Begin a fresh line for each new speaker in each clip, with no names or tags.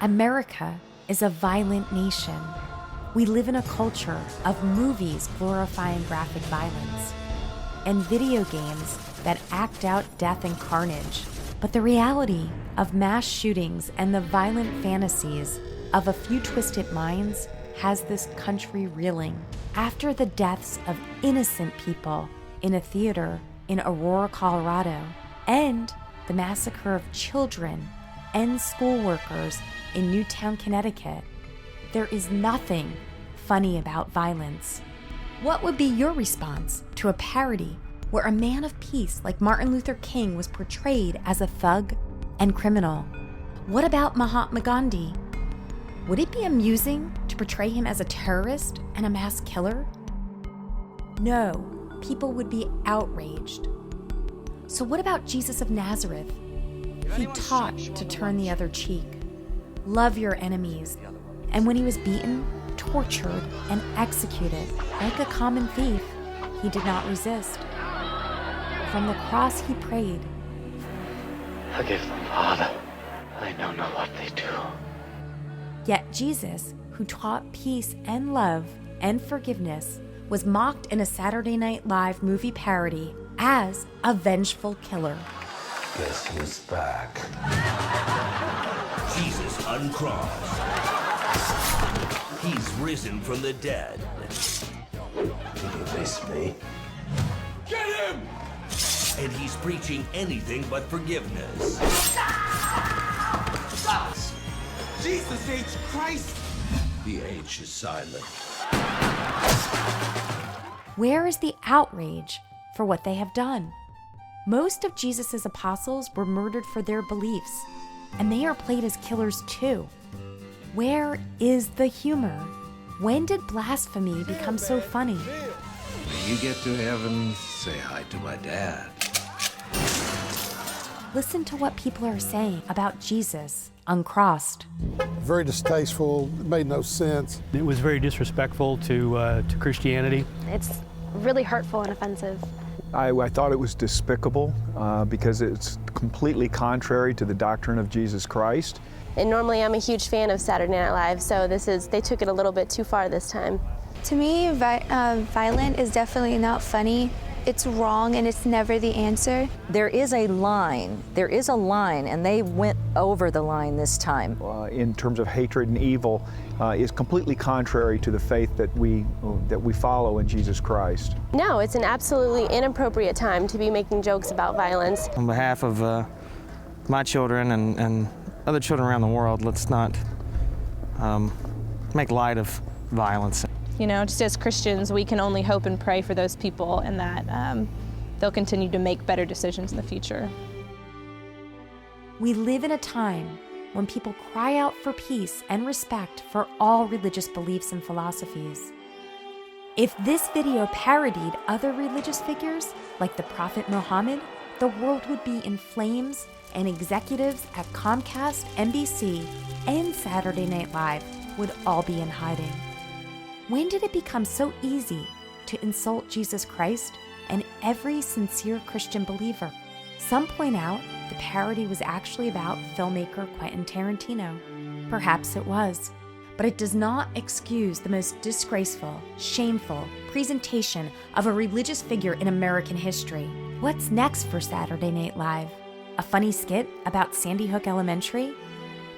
America is a violent nation. We live in a culture of movies glorifying graphic violence and video games that act out death and carnage. But the reality of mass shootings and the violent fantasies of a few twisted minds has this country reeling. After the deaths of innocent people in a theater in Aurora, Colorado, and the massacre of children and school workers in Newtown, Connecticut, there is nothing funny about violence. What would be your response to a parody where a man of peace like Martin Luther King was portrayed as a thug and criminal? What about Mahatma Gandhi? Would it be amusing to portray him as a terrorist and a mass killer? No, people would be outraged. So what about Jesus of Nazareth? He taught to turn the other cheek, love your enemies, and when he was beaten, tortured, and executed like a common thief, he did not resist. From the cross he prayed,
"Forgive them, Father. They know not what they do."
Yet Jesus, who taught peace and love and forgiveness, was mocked in a Saturday Night Live movie parody as a vengeful killer.
Guess who's back?
Jesus uncrossed. He's risen from the dead.
Did you miss me?
Get him! And he's preaching anything but forgiveness.
Jesus H. Christ!
The H is silent.
Where is the outrage for what they have done? Most of Jesus' apostles were murdered for their beliefs, and they are played as killers too. Where is the humor? When did blasphemy become so funny?
When you get to heaven, say hi to my dad.
Listen to what people are saying about Jesus uncrossed.
Very distasteful, it made no sense.
It was very disrespectful to Christianity.
It's really hurtful and offensive.
I thought it was despicable because it's completely contrary to the doctrine of Jesus Christ.
And normally I'm a huge fan of Saturday Night Live, so they took it a little bit too far this time.
To me, violent is definitely not funny. It's wrong and it's never the answer.
There is a line, and they went over the line this time.
In terms of hatred and evil, is completely contrary to the faith that we follow in Jesus Christ.
No, it's an absolutely inappropriate time to be making jokes about violence.
On behalf of my children and other children around the world, let's not make light of violence.
You know, just as Christians, we can only hope and pray for those people and that they'll continue to make better decisions in the future.
We live in a time when people cry out for peace and respect for all religious beliefs and philosophies. If this video parodied other religious figures, like the Prophet Muhammad, the world would be in flames, and executives at Comcast, NBC, and Saturday Night Live would all be in hiding. When did it become so easy to insult Jesus Christ and every sincere Christian believer? Some point out the parody was actually about filmmaker Quentin Tarantino. Perhaps it was, but it does not excuse the most disgraceful, shameful presentation of a religious figure in American history. What's next for Saturday Night Live? A funny skit about Sandy Hook Elementary?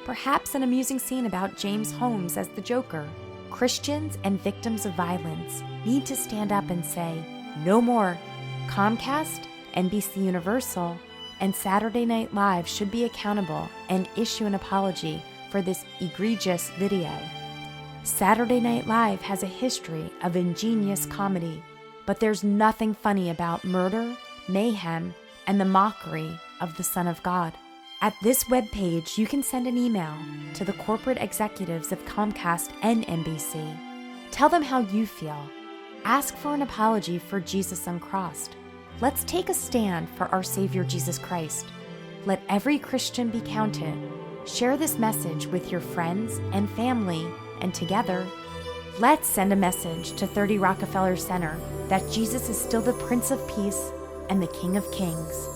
Perhaps an amusing scene about James Holmes as the Joker? Christians and victims of violence need to stand up and say, no more. Comcast, NBC Universal, and Saturday Night Live should be accountable and issue an apology for this egregious video. Saturday Night Live has a history of ingenious comedy, but there's nothing funny about murder, mayhem, and the mockery of the Son of God. At this webpage, you can send an email to the corporate executives of Comcast and NBC. Tell them how you feel. Ask for an apology for Jesus uncrossed. Let's take a stand for our Savior Jesus Christ. Let every Christian be counted. Share this message with your friends and family, and together, let's send a message to 30 Rockefeller Center that Jesus is still the Prince of Peace and the King of Kings.